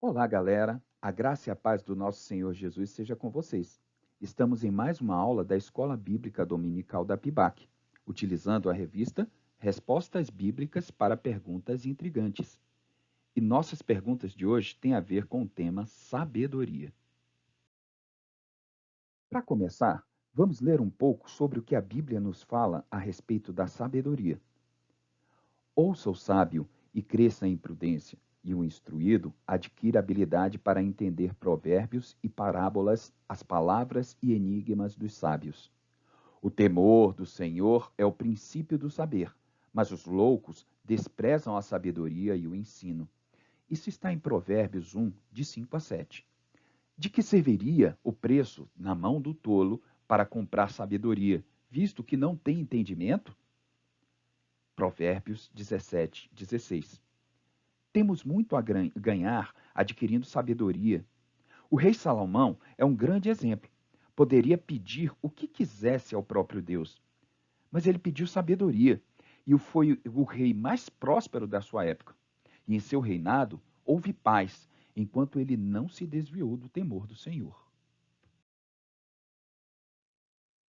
Olá, galera. A graça e a paz do nosso Senhor Jesus seja com vocês. Estamos em mais uma aula da Escola Bíblica Dominical da PIBAC, utilizando a revista Respostas Bíblicas para Perguntas Intrigantes. E nossas perguntas de hoje têm a ver com o tema sabedoria. Para começar, vamos ler um pouco sobre o que a Bíblia nos fala a respeito da sabedoria. Ouça o sábio e cresça em prudência, e o instruído adquire habilidade para entender provérbios e parábolas, as palavras e enigmas dos sábios. O temor do Senhor é o princípio do saber, mas os loucos desprezam a sabedoria e o ensino. Isso está em Provérbios 1, de 5 a 7. De que serviria o preço na mão do tolo para comprar sabedoria, visto que não tem entendimento? Provérbios 17, 16. Temos muito a ganhar adquirindo sabedoria. O rei Salomão é um grande exemplo. Poderia pedir o que quisesse ao próprio Deus, mas ele pediu sabedoria e foi o rei mais próspero da sua época. E em seu reinado houve paz, enquanto ele não se desviou do temor do Senhor.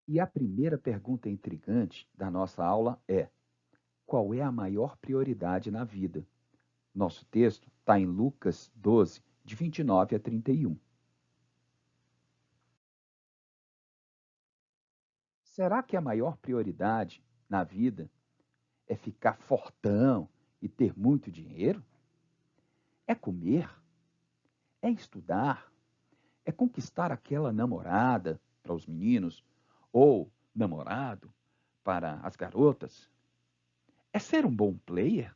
E a primeira pergunta intrigante da nossa aula é: qual é a maior prioridade na vida? Nosso texto está em Lucas 12, de 29 a 31. Será que a maior prioridade na vida é ficar fortão e ter muito dinheiro? É comer? É estudar? É conquistar aquela namorada para os meninos? Ou namorado para as garotas? É ser um bom player?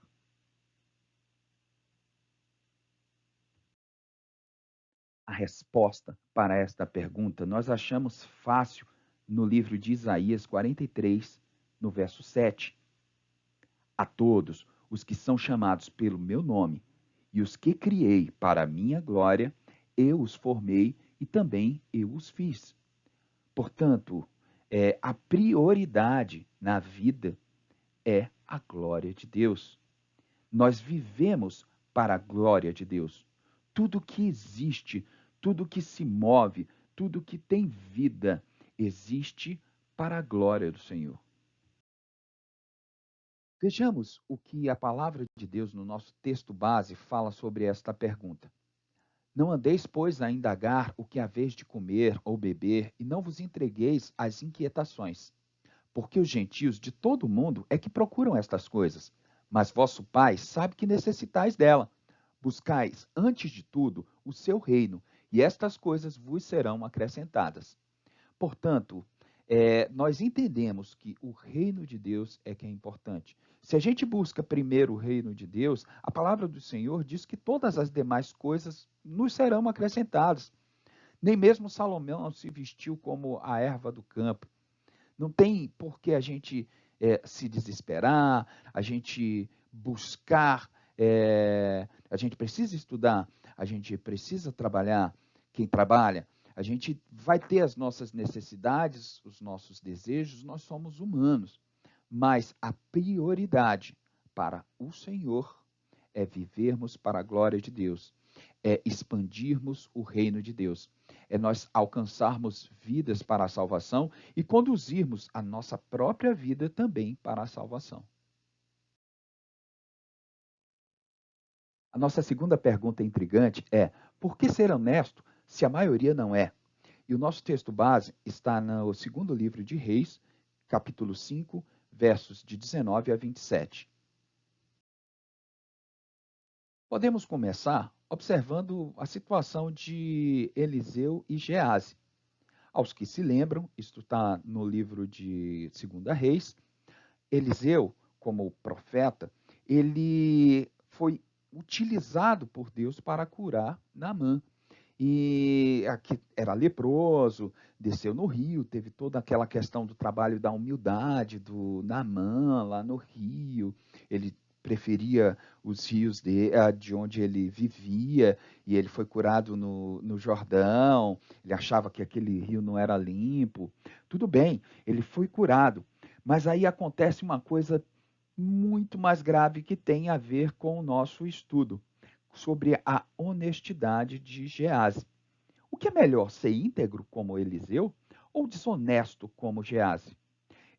A resposta para esta pergunta nós achamos fácil no livro de Isaías 43, no verso 7. A todos os que são chamados pelo meu nome e os que criei para a minha glória, eu os formei e também eu os fiz. Portanto, a prioridade na vida é a glória de Deus. Nós vivemos para a glória de Deus. Tudo que existe, tudo que se move, tudo que tem vida, existe para a glória do Senhor. Vejamos o que a palavra de Deus no nosso texto base fala sobre esta pergunta. Não andeis, pois, a indagar o que haveis de comer ou beber, e não vos entregueis às inquietações. Porque os gentios de todo o mundo é que procuram estas coisas, mas vosso Pai sabe que necessitais dela. Buscais, antes de tudo, o seu reino, e estas coisas vos serão acrescentadas. Portanto, nós entendemos que o reino de Deus é que é importante. Se a gente busca primeiro o reino de Deus, a palavra do Senhor diz que todas as demais coisas nos serão acrescentadas. Nem mesmo Salomão se vestiu como a erva do campo. Não tem por que a gente se desesperar, a gente buscar, a gente precisa estudar, a gente precisa trabalhar. Quem trabalha, a gente vai ter as nossas necessidades, os nossos desejos, nós somos humanos. Mas a prioridade para o Senhor é vivermos para a glória de Deus, é expandirmos o reino de Deus, é nós alcançarmos vidas para a salvação e conduzirmos a nossa própria vida também para a salvação. A nossa segunda pergunta intrigante é: por que ser honesto se a maioria não é? E o nosso texto base está no segundo livro de Reis, capítulo 5, versos de 19 a 27. Podemos começar observando a situação de Eliseu e Gease. Aos que se lembram, isto está no livro de 2 Reis, Eliseu, como profeta, ele foi utilizado por Deus para curar Naamã. E aqui era leproso, desceu no rio, teve toda aquela questão do trabalho da humildade do Naamã lá no rio. Ele preferia os rios de onde ele vivia, e ele foi curado no Jordão. Ele achava que aquele rio não era limpo. Tudo bem, ele foi curado. Mas aí acontece uma coisa muito mais grave que tem a ver com o nosso estudo. sobre a honestidade de Geazi. O que é melhor, ser íntegro como Eliseu ou desonesto como Geazi?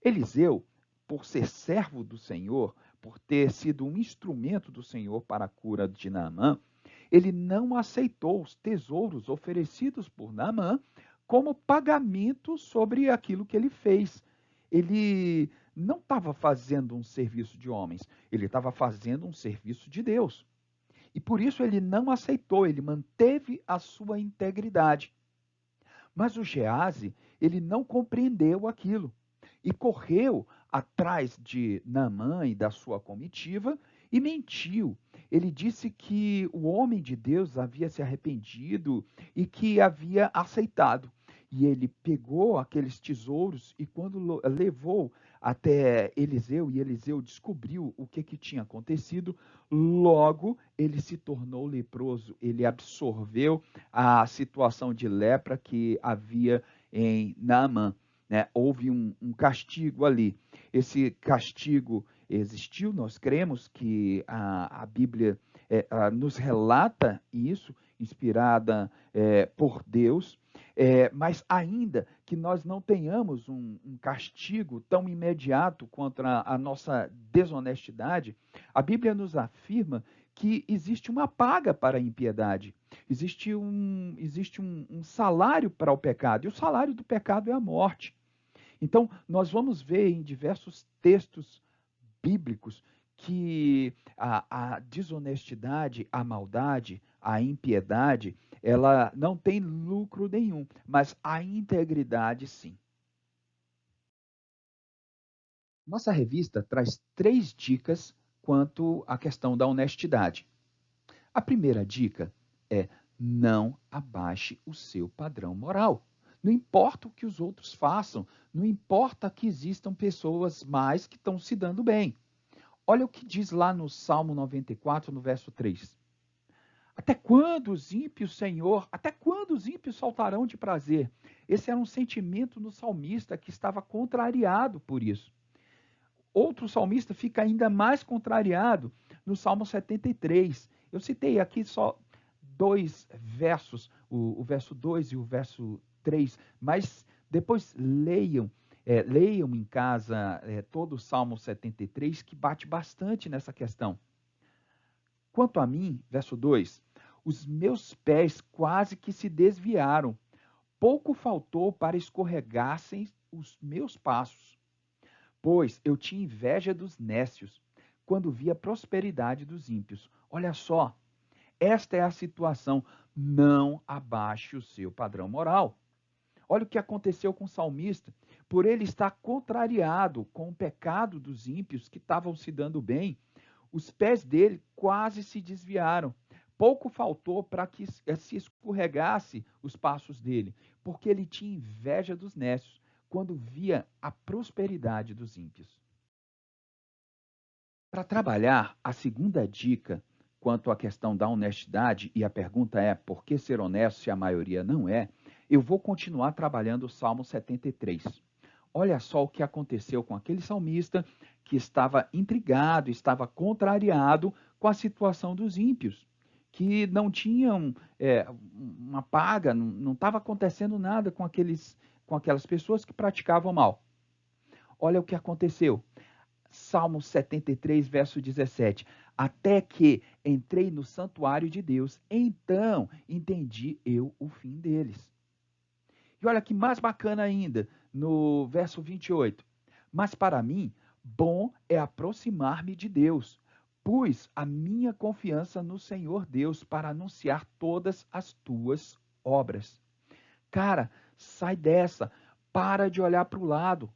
Eliseu, por ser servo do Senhor, por ter sido um instrumento do Senhor para a cura de Naamã, ele não aceitou os tesouros oferecidos por Naamã como pagamento sobre aquilo que ele fez. Ele não estava fazendo um serviço de homens, ele estava fazendo um serviço de Deus. E por isso ele não aceitou, ele manteve a sua integridade. Mas o Geazi, ele não compreendeu aquilo e correu atrás de Naamã e da sua comitiva e mentiu. Ele disse que o homem de Deus havia se arrependido e que havia aceitado. E ele pegou aqueles tesouros e quando levou até Eliseu, e Eliseu descobriu o que tinha acontecido, logo ele se tornou leproso. Ele absorveu a situação de lepra que havia em Naamã. Né? Houve um castigo ali. Esse castigo existiu, nós cremos que a Bíblia nos relata isso, inspirada por Deus, mas ainda que nós não tenhamos um castigo tão imediato contra a nossa desonestidade, a Bíblia nos afirma que existe uma paga para a impiedade, existe um salário para o pecado, e o salário do pecado é a morte. Então, nós vamos ver em diversos textos bíblicos que a desonestidade, a maldade, a impiedade, ela não tem lucro nenhum, mas a integridade sim. Nossa revista traz 3 dicas quanto à questão da honestidade. A primeira dica é: não abaixe o seu padrão moral. Não importa o que os outros façam, não importa que existam pessoas mais que estão se dando bem. Olha o que diz lá no Salmo 94, no verso 3. Até quando os ímpios, Senhor, até quando os ímpios saltarão de prazer? Esse era um sentimento no salmista que estava contrariado por isso. Outro salmista fica ainda mais contrariado no Salmo 73. Eu citei aqui só 2 versos, o verso 2 e o verso 3, mas depois leiam em casa todo o Salmo 73, que bate bastante nessa questão. Quanto a mim, verso 2, os meus pés quase que se desviaram, pouco faltou para escorregassem os meus passos. Pois eu tinha inveja dos nécios, quando vi a prosperidade dos ímpios. Olha só, esta é a situação. Não abaixe o seu padrão moral. Olha o que aconteceu com o salmista. Por ele estar contrariado com o pecado dos ímpios que estavam se dando bem, os pés dele quase se desviaram. Pouco faltou para que se escorregasse os passos dele, porque ele tinha inveja dos nécios quando via a prosperidade dos ímpios. Para trabalhar, a segunda dica quanto à questão da honestidade, e a pergunta é: por que ser honesto se a maioria não é? Eu vou continuar trabalhando o Salmo 73. Olha só o que aconteceu com aquele salmista que estava intrigado, estava contrariado com a situação dos ímpios, que não tinham uma paga, não estava acontecendo nada com aquelas pessoas que praticavam mal. Olha o que aconteceu. Salmo 73, verso 17. Até que entrei no santuário de Deus, então entendi eu o fim deles. E olha que mais bacana ainda, no verso 28. Mas para mim, bom é aproximar-me de Deus, pus a minha confiança no Senhor Deus para anunciar todas as tuas obras. Cara, sai dessa, para de olhar para o lado.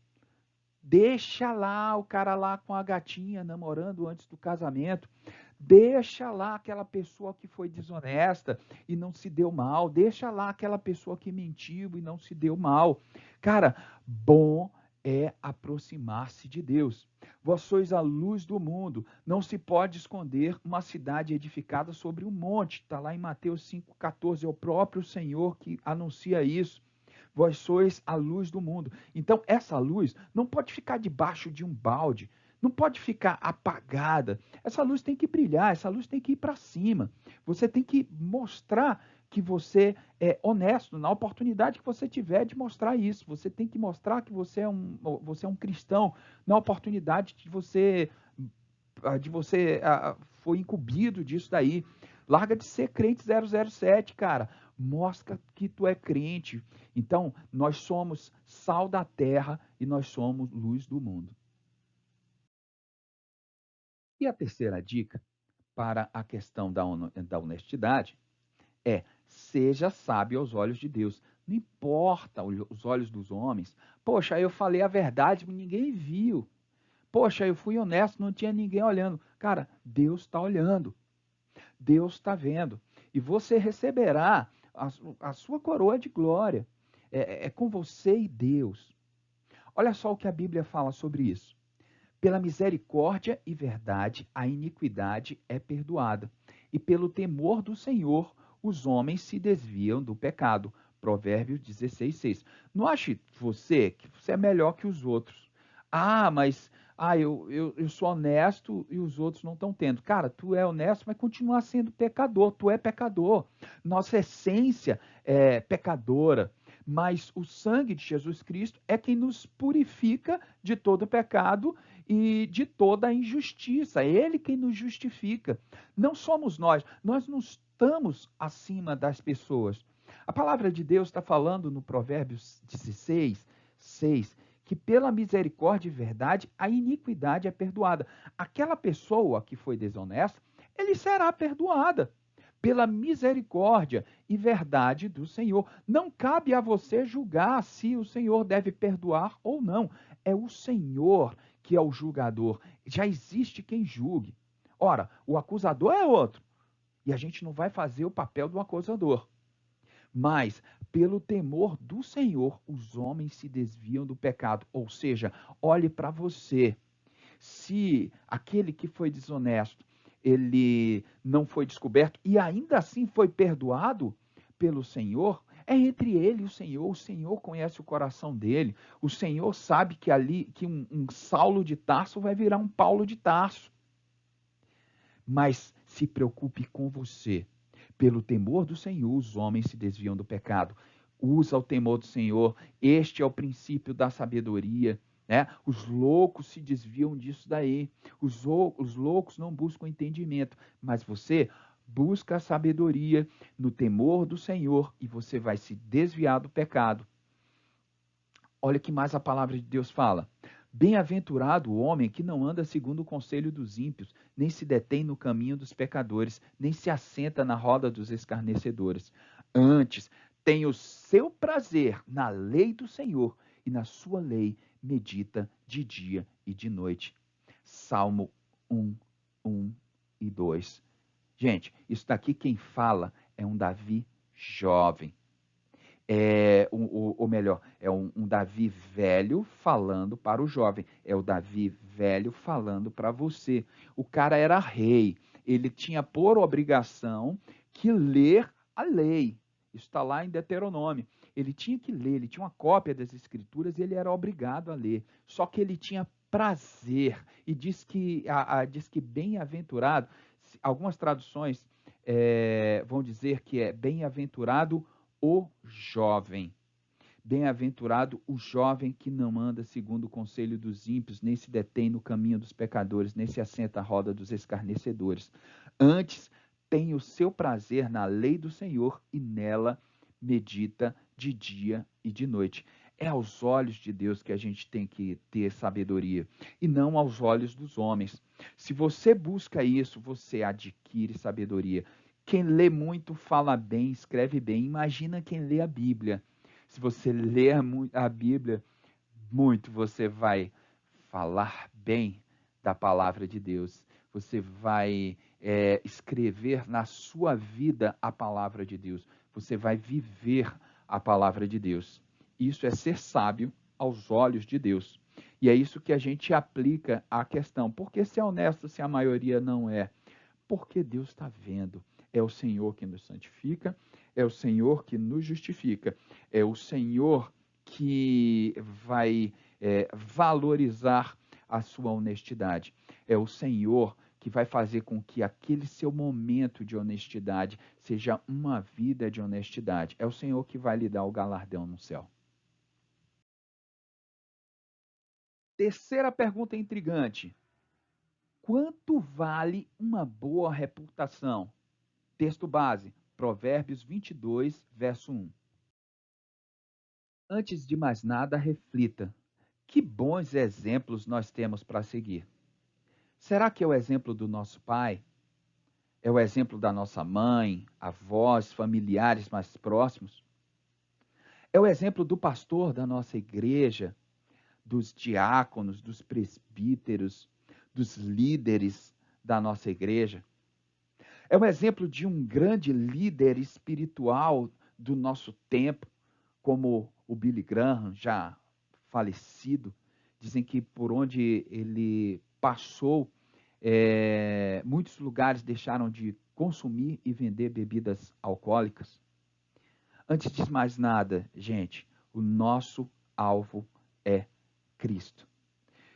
Deixa lá o cara lá com a gatinha namorando antes do casamento. Deixa lá aquela pessoa que foi desonesta e não se deu mal. Deixa lá aquela pessoa que mentiu e não se deu mal. Cara, bom é aproximar-se de Deus. Vós sois a luz do mundo. Não se pode esconder uma cidade edificada sobre um monte. Está lá em Mateus 5,14. É o próprio Senhor que anuncia isso. Vós sois a luz do mundo. Então, essa luz não pode ficar debaixo de um balde, Não pode ficar apagada. Essa luz tem que brilhar, essa luz tem que ir para cima. Você tem que mostrar que você é honesto na oportunidade que você tiver de mostrar isso. Você tem que mostrar que você é um cristão na oportunidade de você foi incumbido disso daí. Larga de ser crente 007, cara. Mostra que tu é crente. Então, nós somos sal da terra e nós somos luz do mundo. E a terceira dica para a questão da honestidade é: seja sábio aos olhos de Deus. Não importa os olhos dos homens. Poxa, eu falei a verdade, mas ninguém viu. Poxa, eu fui honesto, não tinha ninguém olhando. Cara, Deus está olhando. Deus está vendo. E você receberá a sua coroa de glória. É com você e Deus. Olha só o que a Bíblia fala sobre isso. Pela misericórdia e verdade, a iniquidade é perdoada. E pelo temor do Senhor, os homens se desviam do pecado. Provérbios 16:6. Não ache você que você é melhor que os outros. Eu sou honesto e os outros não estão tendo. Cara, tu é honesto, mas continua sendo pecador. Tu é pecador. Nossa essência é pecadora. Mas o sangue de Jesus Cristo é quem nos purifica de todo pecado e de toda a injustiça. É Ele quem nos justifica. Não somos nós. Nós não estamos acima das pessoas. A palavra de Deus está falando no Provérbios 16:6, que pela misericórdia e verdade a iniquidade é perdoada. Aquela pessoa que foi desonesta, ele será perdoada pela misericórdia e verdade do Senhor. Não cabe a você julgar se o Senhor deve perdoar ou não. É o Senhor que é o julgador. Já existe quem julgue. Ora, o acusador é outro. E a gente não vai fazer o papel do acusador. Mas, pelo temor do Senhor, os homens se desviam do pecado. Ou seja, olhe para você. Se aquele que foi desonesto, ele não foi descoberto e ainda assim foi perdoado pelo Senhor, é entre ele e o Senhor conhece o coração dele, o Senhor sabe que ali, que um Saulo de Tarso vai virar um Paulo de Tarso. Mas se preocupe com você. Pelo temor do Senhor, os homens se desviam do pecado. Usa o temor do Senhor. Este é o princípio da sabedoria. Né? Os loucos se desviam disso daí. Os loucos não buscam entendimento. Mas você busca a sabedoria no temor do Senhor e você vai se desviar do pecado. Olha o que mais a palavra de Deus fala. Bem-aventurado o homem que não anda segundo o conselho dos ímpios, nem se detém no caminho dos pecadores, nem se assenta na roda dos escarnecedores. Antes, tem o seu prazer na lei do Senhor, e na sua lei medita de dia e de noite. Salmo 1, 1 e 2. Gente, isso daqui quem fala é um Davi jovem. Ou melhor, é um Davi velho falando para o jovem. É o Davi velho falando para você. O cara era rei. Ele tinha por obrigação que ler a lei. Isso está lá em Deuteronômio. Ele tinha que ler, ele tinha uma cópia das Escrituras e ele era obrigado a ler. Só que ele tinha prazer. E diz que bem-aventurado, algumas traduções vão dizer que é bem-aventurado o jovem. Bem-aventurado o jovem que não anda segundo o conselho dos ímpios, nem se detém no caminho dos pecadores, nem se assenta à roda dos escarnecedores. Antes, tem o seu prazer na lei do Senhor e nela medita de dia e de noite. É aos olhos de Deus que a gente tem que ter sabedoria e não aos olhos dos homens. Se você busca isso, você adquire sabedoria. Quem lê muito fala bem, escreve bem. Imagina quem lê a Bíblia. Se você ler a Bíblia muito, você vai falar bem da palavra de Deus. Você vai escrever na sua vida a palavra de Deus. Você vai viver a palavra de Deus. Isso é ser sábio aos olhos de Deus. E é isso que a gente aplica à questão. Por que ser honesto se a maioria não é? Porque Deus está vendo. É o Senhor que nos santifica, é o Senhor que nos justifica, é o Senhor que vai valorizar a sua honestidade. É o Senhor que vai fazer com que aquele seu momento de honestidade seja uma vida de honestidade. É o Senhor que vai lhe dar o galardão no céu. Terceira pergunta intrigante. Quanto vale uma boa reputação? Texto base, Provérbios 22, verso 1. Antes de mais nada, reflita. Que bons exemplos nós temos para seguir. Será que é o exemplo do nosso pai? É o exemplo da nossa mãe, avós, familiares mais próximos? É o exemplo do pastor da nossa igreja, dos diáconos, dos presbíteros, dos líderes da nossa igreja? É o exemplo de um grande líder espiritual do nosso tempo, como o Billy Graham, já falecido. Dizem que por onde ele passou, muitos lugares deixaram de consumir e vender bebidas alcoólicas. Antes de mais nada, gente, o nosso alvo é Cristo.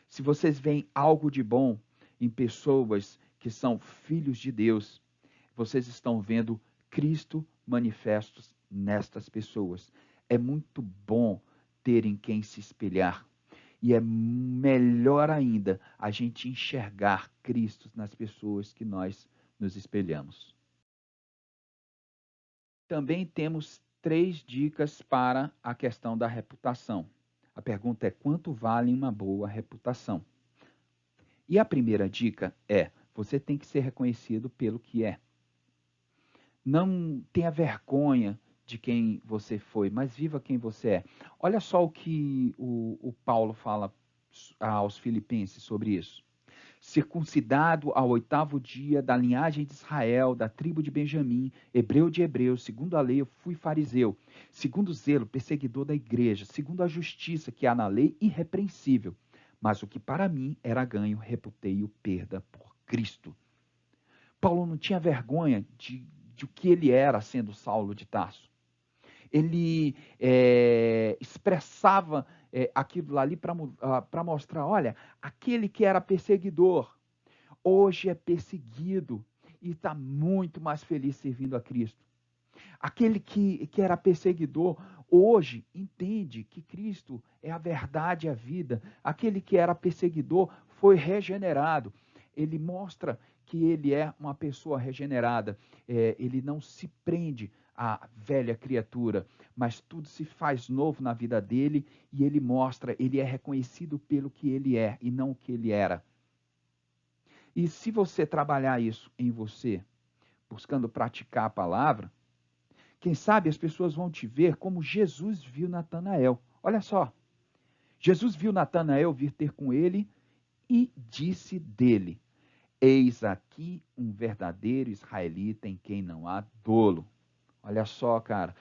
Se vocês veem algo de bom em pessoas que são filhos de Deus, vocês estão vendo Cristo manifestos nestas pessoas. É muito bom ter em quem se espelhar. E é melhor ainda a gente enxergar Cristo nas pessoas que nós nos espelhamos. Também temos 3 dicas para a questão da reputação. A pergunta é: quanto vale uma boa reputação? E a primeira dica é: você tem que ser reconhecido pelo que é. Não tenha vergonha de quem você foi, mas viva quem você é. Olha só o que o Paulo fala aos Filipenses sobre isso. Circuncidado ao 8º dia, da linhagem de Israel, da tribo de Benjamim, hebreu de hebreus, segundo a lei eu fui fariseu, segundo o zelo, perseguidor da igreja, segundo a justiça que há na lei, irrepreensível. Mas o que para mim era ganho, reputei-o perda por Cristo. Paulo não tinha vergonha de o que ele era sendo Saulo de Tarso. Ele expressava aquilo ali para mostrar: olha, aquele que era perseguidor, hoje é perseguido e está muito mais feliz servindo a Cristo. Aquele que era perseguidor, hoje entende que Cristo é a verdade e a vida. Aquele que era perseguidor foi regenerado. Ele mostra que ele é uma pessoa regenerada. Ele não se prende à velha criatura, mas tudo se faz novo na vida dele e ele mostra, ele é reconhecido pelo que ele é e não o que ele era. E se você trabalhar isso em você, buscando praticar a palavra, quem sabe as pessoas vão te ver como Jesus viu Natanael. Olha só, Jesus viu Natanael vir ter com ele e disse dele: eis aqui um verdadeiro israelita em quem não há dolo. Olha só, cara.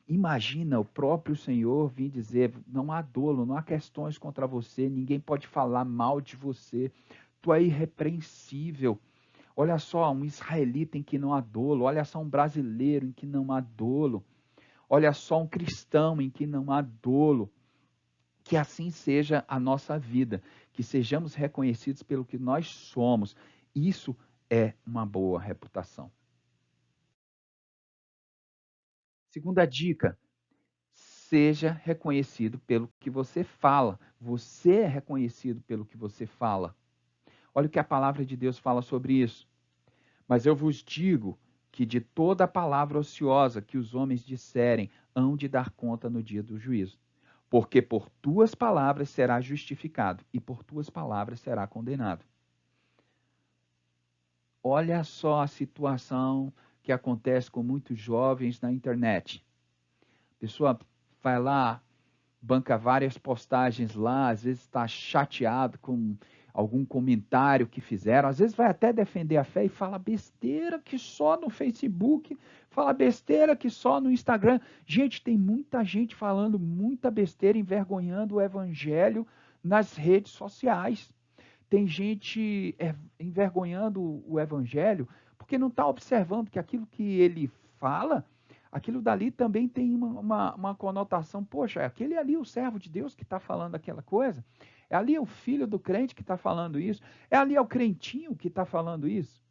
Imagina o próprio Senhor vir dizer: não há dolo, não há questões contra você, ninguém pode falar mal de você, tu é irrepreensível. Olha só, um israelita em que não há dolo, olha só um brasileiro em que não há dolo, olha só um cristão em que não há dolo. Que assim seja a nossa vida, que sejamos reconhecidos pelo que nós somos. Isso é uma boa reputação. Segunda dica: seja reconhecido pelo que você fala. Você é reconhecido pelo que você fala. Olha o que a palavra de Deus fala sobre isso. Mas eu vos digo que de toda palavra ociosa que os homens disserem, hão de dar conta no dia do juízo. Porque por tuas palavras será justificado, e por tuas palavras será condenado. Olha só a situação que acontece com muitos jovens na internet. A pessoa vai lá, banca várias postagens lá, às vezes está chateado com algum comentário que fizeram, às vezes vai até defender a fé e fala besteira que só no Facebook, fala besteira que só no Instagram. Gente, tem muita gente falando muita besteira, envergonhando o evangelho nas redes sociais. Tem gente envergonhando o evangelho porque não está observando que aquilo que ele fala, aquilo dali também tem uma conotação, poxa, é aquele ali o servo de Deus que está falando aquela coisa, é ali o filho do crente que está falando isso, é ali o crentinho que está falando isso.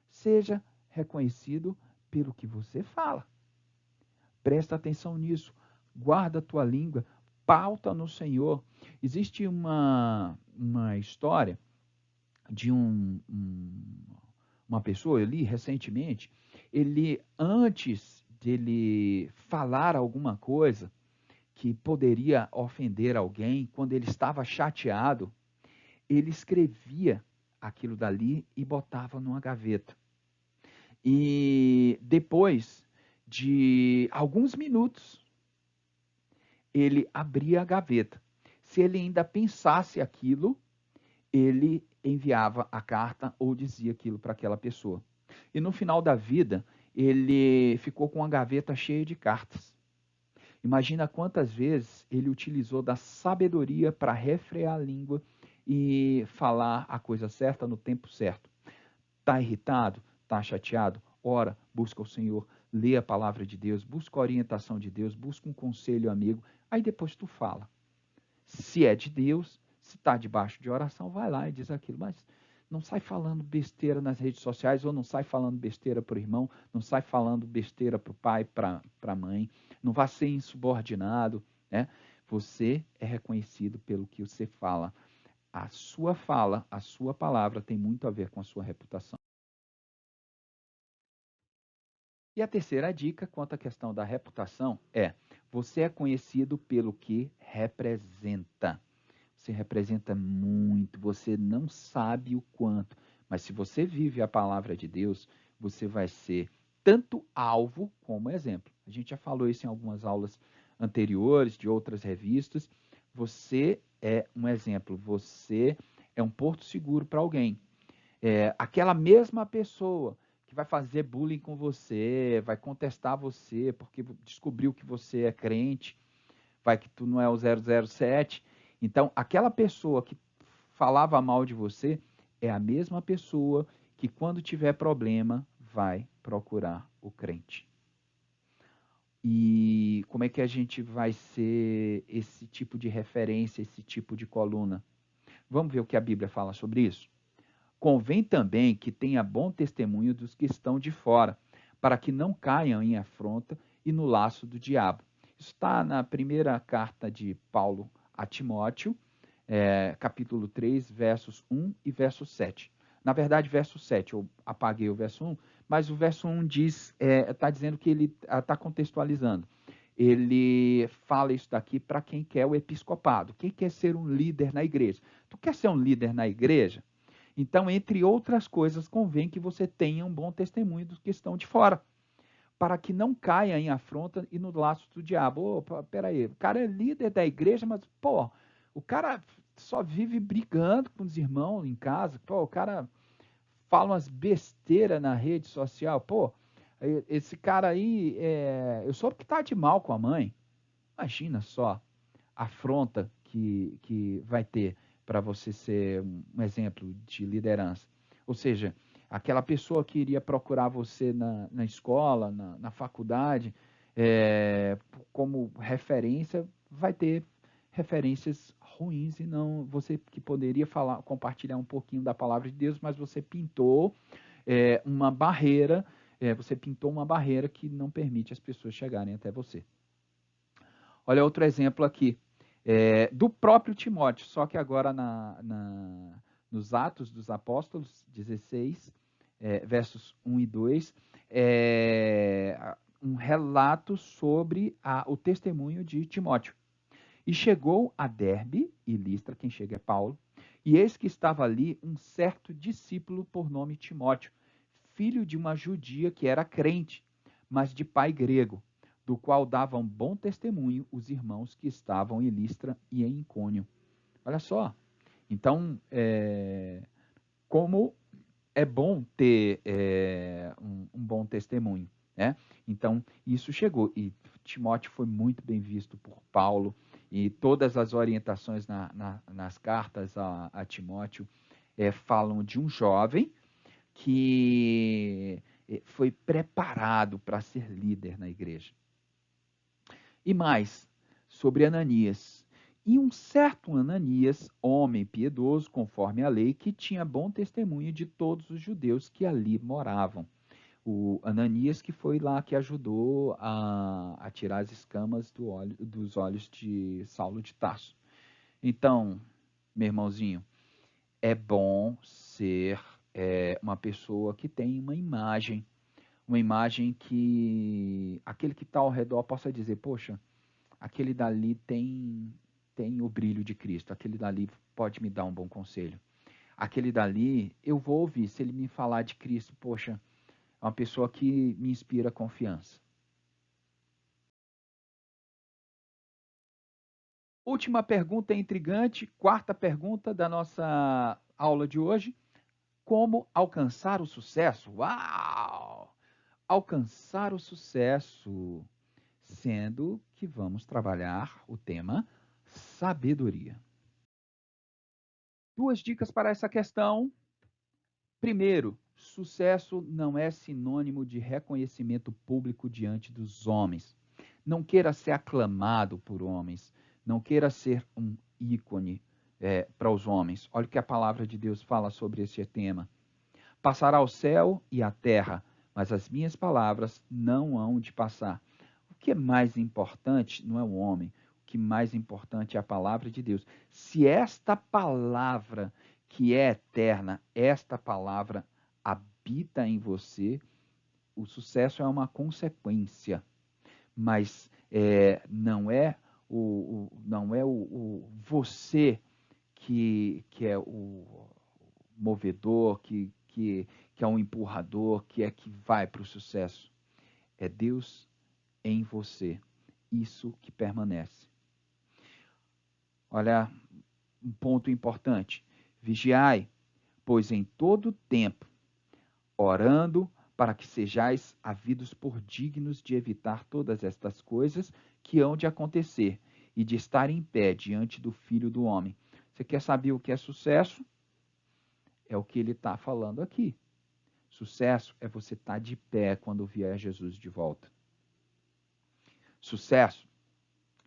Seja reconhecido pelo que você fala. Presta atenção nisso, guarda a tua língua, pauta no Senhor. Existe uma história de uma pessoa, eu li recentemente, ele, antes dele falar alguma coisa que poderia ofender alguém, quando ele estava chateado, ele escrevia aquilo dali e botava numa gaveta. E depois de alguns minutos, ele abria a gaveta. Se ele ainda pensasse aquilo, ele enviava a carta ou dizia aquilo para aquela pessoa. E no final da vida, ele ficou com a gaveta cheia de cartas. Imagina quantas vezes ele utilizou da sabedoria para refrear a língua e falar a coisa certa no tempo certo. Está irritado? Está chateado? Ora, busca o Senhor, lê a palavra de Deus, busca a orientação de Deus, busca um conselho amigo, aí depois tu fala. Se é de Deus, se está debaixo de oração, vai lá e diz aquilo, mas não sai falando besteira nas redes sociais, ou não sai falando besteira para o irmão, não sai falando besteira para o pai, para a mãe, não vá ser insubordinado, né? Você é reconhecido pelo que você fala. A sua fala, a sua palavra tem muito a ver com a sua reputação. E a terceira dica quanto à questão da reputação é: você é conhecido pelo que representa. Você representa muito, você não sabe o quanto, mas se você vive a palavra de Deus, você vai ser tanto alvo como exemplo. A gente já falou isso em algumas aulas anteriores, de outras revistas. Você é um exemplo, você é um porto seguro para alguém. Aquela mesma pessoa que vai fazer bullying com você, vai contestar você porque descobriu que você é crente, vai que tu não é o 007. Então, aquela pessoa que falava mal de você é a mesma pessoa que, quando tiver problema, vai procurar o crente. E como é que a gente vai ser esse tipo de referência, esse tipo de coluna? Vamos ver o que a Bíblia fala sobre isso? Convém também que tenha bom testemunho dos que estão de fora, para que não caiam em afronta e no laço do diabo. Isso está na primeira carta de Paulo a Timóteo, capítulo 3, versos 1 e verso 7. Na verdade, verso 7, eu apaguei o verso 1, mas o verso 1 está dizendo que ele está contextualizando. Ele fala isso daqui para quem quer o episcopado, quem quer ser um líder na igreja. Tu quer ser um líder na igreja? Então, entre outras coisas, convém que você tenha um bom testemunho dos que estão de fora, para que não caia em afronta e no laço do diabo. Opa, peraí, o cara é líder da igreja, mas, pô, o cara só vive brigando com os irmãos em casa, pô, o cara fala umas besteiras na rede social, pô, esse cara aí, eu soube que tá de mal com a mãe. Imagina só a afronta que vai ter para você ser um exemplo de liderança. Ou seja, aquela pessoa que iria procurar você na escola, na faculdade, como referência, vai ter referências ruins e não você que poderia falar, compartilhar um pouquinho da palavra de Deus, mas você pintou uma barreira, você pintou uma barreira que não permite as pessoas chegarem até você. Olha outro exemplo aqui, do próprio Timóteo, só que agora nos Atos dos Apóstolos 16, versos 1 e 2, um relato sobre o testemunho de Timóteo. E chegou a Derbe e Listra, quem chega é Paulo, e eis que estava ali um certo discípulo por nome Timóteo, filho de uma judia que era crente, mas de pai grego, do qual davam bom testemunho os irmãos que estavam em Listra e em Icônio. Olha só. Então, como é bom ter um bom testemunho, né? Então, isso chegou. E Timóteo foi muito bem visto por Paulo, e todas as orientações nas cartas a Timóteo falam de um jovem que foi preparado para ser líder na igreja. E mais, sobre Ananias. E um certo Ananias, homem piedoso, conforme a lei, que tinha bom testemunho de todos os judeus que ali moravam. O Ananias que foi lá que ajudou a tirar as escamas dos olhos de Saulo de Tarso. Então, meu irmãozinho, é bom ser uma pessoa que tem uma imagem que aquele que está ao redor possa dizer, poxa, aquele dali tem o brilho de Cristo, aquele dali pode me dar um bom conselho. Aquele dali, eu vou ouvir, se ele me falar de Cristo, poxa, é uma pessoa que me inspira confiança. Última pergunta intrigante, quarta pergunta da nossa aula de hoje. Como alcançar o sucesso? Uau! Alcançar o sucesso, sendo que vamos trabalhar o tema sabedoria. Duas dicas para essa questão. Primeiro, sucesso não é sinônimo de reconhecimento público diante dos homens. Não queira ser aclamado por homens. Não queira ser um ícone para os homens. Olha o que a palavra de Deus fala sobre esse tema. Passará o céu e a terra, mas as minhas palavras não hão de passar. O que é mais importante não é o homem. O que é mais importante é a palavra de Deus. Se esta palavra que é eterna, esta palavra habita em você, o sucesso é uma consequência, mas não é o você que é o movedor, que é um empurrador, que vai para o sucesso. É Deus em você, isso que permanece. Olha, um ponto importante. Vigiai, pois em todo tempo, orando para que sejais havidos por dignos de evitar todas estas coisas que hão de acontecer e de estar em pé diante do Filho do Homem. Você quer saber o que é sucesso? É o que ele está falando aqui. Sucesso é você estar de pé quando vier Jesus de volta. Sucesso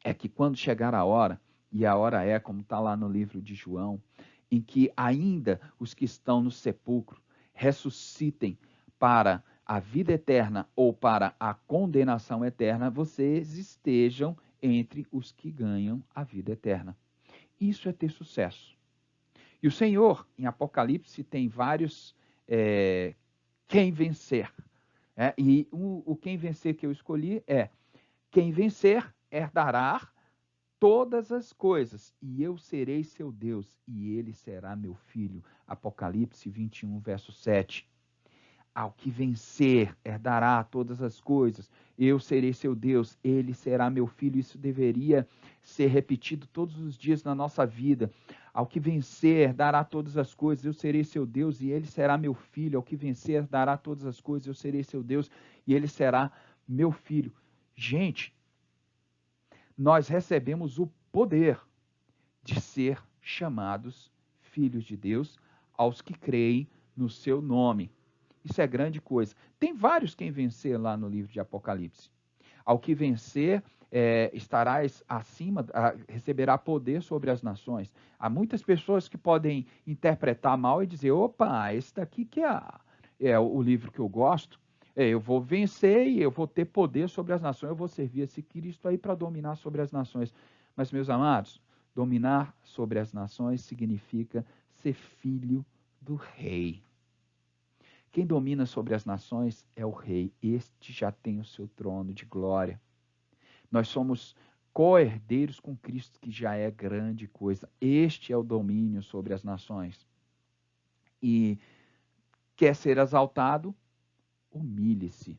é que quando chegar a hora, e a hora é, como está lá no livro de João, em que ainda os que estão no sepulcro ressuscitem para a vida eterna ou para a condenação eterna, vocês estejam entre os que ganham a vida eterna. Isso é ter sucesso. E o Senhor, em Apocalipse, tem vários quem vencer. E o quem vencer que eu escolhi é quem vencer herdará todas as coisas, e eu serei seu Deus, e ele será meu filho. Apocalipse 21, verso 7. Ao que vencer, herdará todas as coisas, eu serei seu Deus, ele será meu filho. Isso deveria ser repetido todos os dias na nossa vida. Ao que vencer, herdará todas as coisas, eu serei seu Deus, e ele será meu filho. Ao que vencer, herdará todas as coisas, eu serei seu Deus, e ele será meu filho. Gente, nós recebemos o poder de ser chamados filhos de Deus aos que creem no seu nome. Isso é grande coisa. Tem vários quem vencer lá no livro de Apocalipse. Ao que vencer, estarás acima, receberá poder sobre as nações. Há muitas pessoas que podem interpretar mal e dizer, opa, esse daqui que é o livro que eu gosto, eu vou vencer e eu vou ter poder sobre as nações, eu vou servir esse Cristo aí para dominar sobre as nações. Mas, meus amados, dominar sobre as nações significa ser filho do rei. Quem domina sobre as nações é o rei. Este já tem o seu trono de glória. Nós somos co-herdeiros com Cristo, que já é grande coisa. Este é o domínio sobre as nações. E quer ser exaltado? Humilhe-se.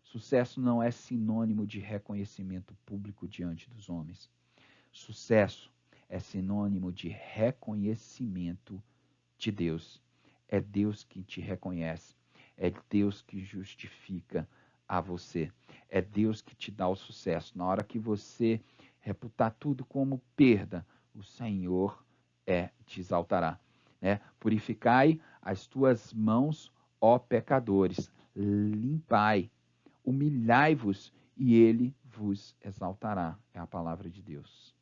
Sucesso não é sinônimo de reconhecimento público diante dos homens. Sucesso é sinônimo de reconhecimento de Deus. É Deus que te reconhece. É Deus que justifica a você. É Deus que te dá o sucesso. Na hora que você reputar tudo como perda, o Senhor te exaltará. Purificai as tuas mãos, ó pecadores. limpai, humilhai-vos e ele vos exaltará. É a palavra de Deus.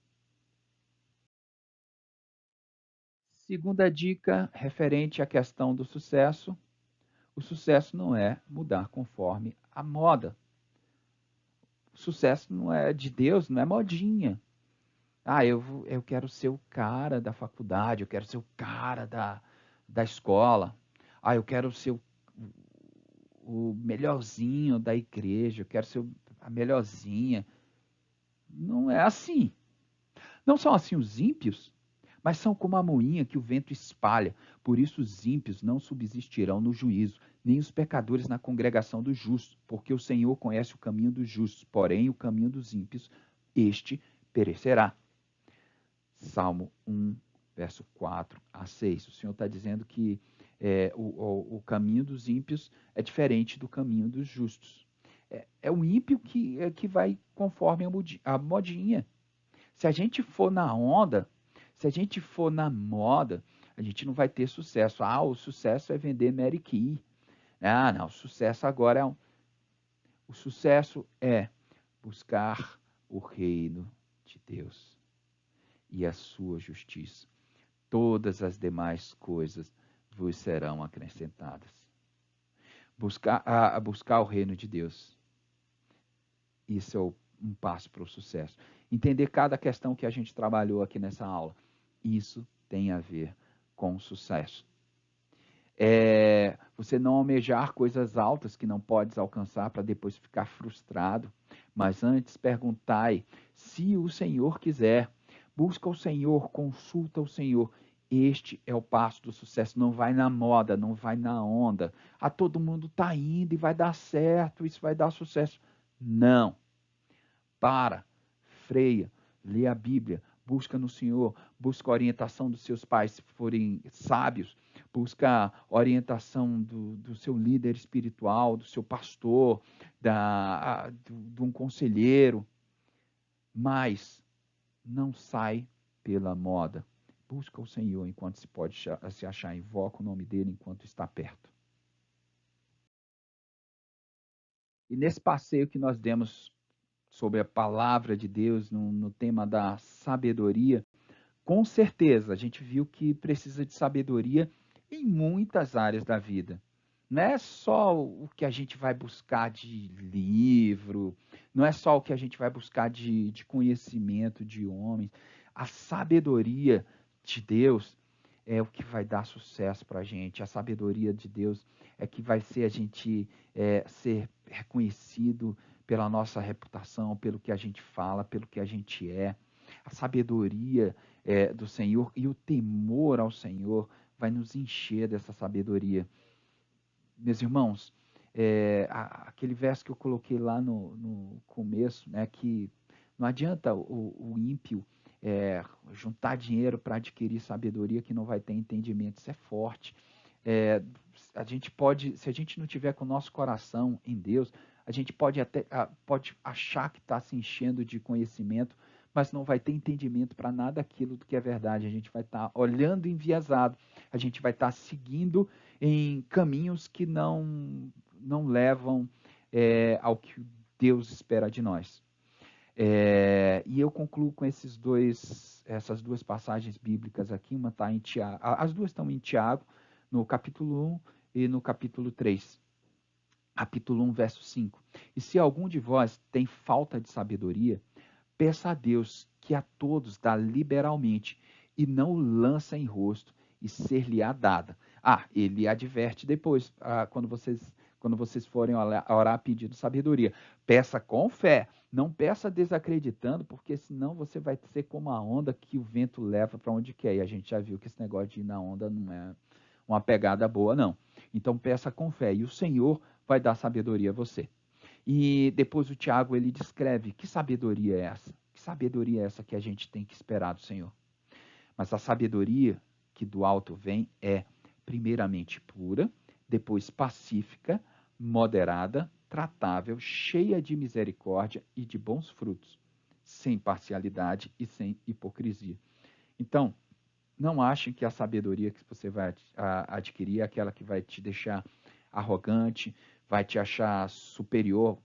Segunda dica, referente à questão do sucesso. O sucesso não é mudar conforme a moda. O sucesso não é de Deus, não é modinha. Ah, eu quero ser o cara da faculdade, eu quero ser o cara da escola. Ah, eu quero ser o melhorzinho da igreja, eu quero ser a melhorzinha. Não é assim. Não são assim os ímpios, mas são como a moinha que o vento espalha. Por isso os ímpios não subsistirão no juízo, nem os pecadores na congregação dos justos, porque o Senhor conhece o caminho dos justos, porém o caminho dos ímpios, este perecerá. Salmo 1, verso 4 a 6. O Senhor está dizendo que o caminho dos ímpios é diferente do caminho dos justos. É o ímpio que vai conforme a modinha. Se a gente for na onda, se a gente for na moda, a gente não vai ter sucesso. Ah, o sucesso é vender Mary Kay. Ah, não, o sucesso agora o sucesso é buscar o reino de Deus e a sua justiça. Todas as demais coisas vos serão acrescentadas. Buscar o reino de Deus. Isso é um passo para o sucesso. Entender cada questão que a gente trabalhou aqui nessa aula. Isso tem a ver com o sucesso. Você não almejar coisas altas que não podes alcançar para depois ficar frustrado, mas antes perguntai se o Senhor quiser. Busca o Senhor, consulta o Senhor. Este é o passo do sucesso. Não vai na moda, não vai na onda. Todo mundo está indo e vai dar certo, isso vai dar sucesso. Não. Para, freia, lê a Bíblia, busca no Senhor, busca a orientação dos seus pais, se forem sábios, busca a orientação do seu líder espiritual, do seu pastor, de um conselheiro, mas não sai pela moda. Busca o Senhor enquanto se pode se achar, invoca o nome dele enquanto está perto. E nesse passeio que nós demos sobre a palavra de Deus, no tema da sabedoria, com certeza a gente viu que precisa de sabedoria em muitas áreas da vida. Não é só o que a gente vai buscar de livro, não é só o que a gente vai buscar de conhecimento de homens. A sabedoria de Deus é o que vai dar sucesso para a gente. A sabedoria de Deus é que vai ser a gente ser reconhecido pela nossa reputação, pelo que a gente fala, pelo que a gente é. A sabedoria do Senhor e o temor ao Senhor vai nos encher dessa sabedoria. Meus irmãos, aquele verso que eu coloquei lá no começo, né, que não adianta o ímpio juntar dinheiro para adquirir sabedoria que não vai ter entendimento. Isso é forte. A gente pode, se a gente não tiver com o nosso coração em Deus, a gente pode achar que está se enchendo de conhecimento, mas não vai ter entendimento para nada aquilo do que é verdade. A gente vai estar olhando enviesado, a gente vai estar seguindo em caminhos que não levam ao que Deus espera de nós. E eu concluo com essas duas passagens bíblicas aqui. Uma está em Tiago, as duas estão em Tiago, no capítulo 1 e no capítulo 3. Capítulo 1, verso 5. E se algum de vós tem falta de sabedoria, peça a Deus que a todos dá liberalmente e não lança em rosto e ser-lhe-á dada. Ele adverte depois, quando vocês forem orar pedindo sabedoria. Peça com fé, não peça desacreditando, porque senão você vai ser como a onda que o vento leva para onde quer. E a gente já viu que esse negócio de ir na onda não é uma pegada boa, não. Então peça com fé e o Senhor vai dar sabedoria a você. E depois o Tiago, ele descreve que sabedoria é essa? Que sabedoria é essa que a gente tem que esperar do Senhor? Mas a sabedoria que do alto vem é primeiramente pura, depois pacífica, moderada, tratável, cheia de misericórdia e de bons frutos, sem parcialidade e sem hipocrisia. Então, não achem que a sabedoria que você vai adquirir é aquela que vai te deixar arrogante, vai te achar superior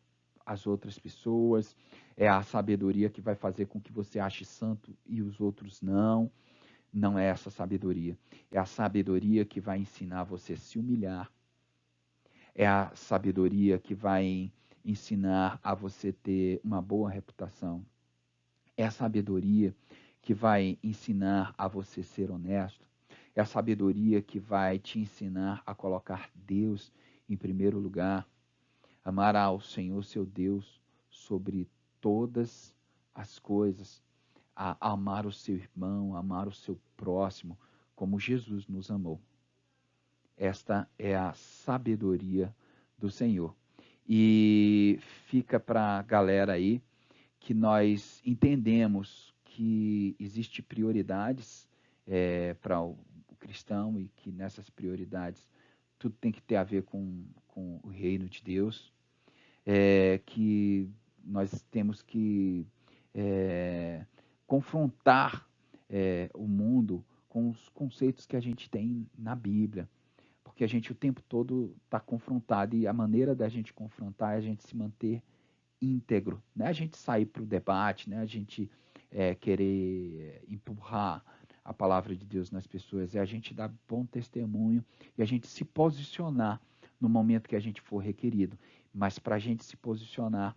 às outras pessoas, é a sabedoria que vai fazer com que você ache santo e os outros não. Não é essa sabedoria. É a sabedoria que vai ensinar você a se humilhar. É a sabedoria que vai ensinar a você ter uma boa reputação. É a sabedoria que vai ensinar a você ser honesto. É a sabedoria que vai te ensinar a colocar Deus em primeiro lugar. Amar ao Senhor seu Deus sobre todas as coisas. A amar o seu irmão, amar o seu próximo, como Jesus nos amou. Esta é a sabedoria do Senhor. E fica para a galera aí que nós entendemos que existe prioridades para o cristão e que nessas prioridades tudo tem que ter a ver com o reino de Deus, que nós temos que confrontar o mundo com os conceitos que a gente tem na Bíblia, porque a gente o tempo todo está confrontado e a maneira da gente confrontar é a gente se manter íntegro, né? A gente sair para o debate, né? A gente querer empurrar a palavra de Deus nas pessoas, é a gente dar bom testemunho e a gente se posicionar no momento que a gente for requerido. Mas para a gente se posicionar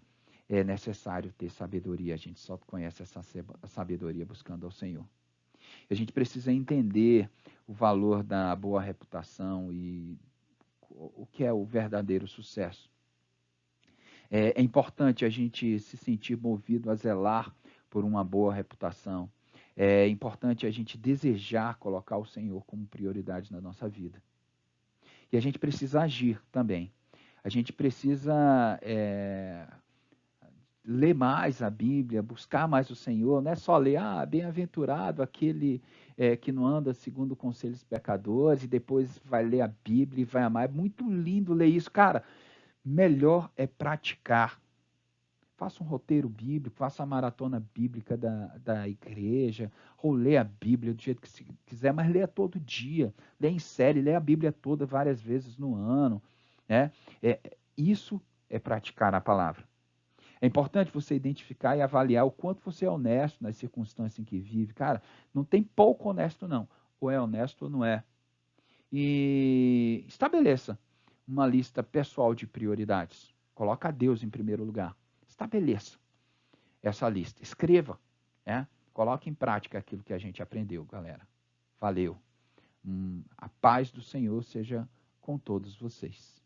é necessário ter sabedoria. A gente só conhece essa sabedoria buscando ao Senhor. A gente precisa entender o valor da boa reputação e o que é o verdadeiro sucesso. É importante a gente se sentir movido a zelar por uma boa reputação. É importante a gente desejar colocar o Senhor como prioridade na nossa vida. E a gente precisa agir também. A gente precisa ler mais a Bíblia, buscar mais o Senhor. Não é só ler, bem-aventurado aquele que não anda segundo conselhos pecadores, e depois vai ler a Bíblia e vai amar. É muito lindo ler isso. Cara, melhor é praticar. Faça um roteiro bíblico, faça a maratona bíblica da igreja, ou leia a Bíblia do jeito que se quiser, mas leia todo dia, leia em série, leia a Bíblia toda várias vezes no ano. Né? Isso é praticar a palavra. É importante você identificar e avaliar o quanto você é honesto nas circunstâncias em que vive. Cara, não tem pouco honesto, não. Ou é honesto ou não é. E estabeleça uma lista pessoal de prioridades. Coloca Deus em primeiro lugar. Estabeleça essa lista. Escreva. Coloque em prática aquilo que a gente aprendeu, galera. Valeu. A paz do Senhor seja com todos vocês.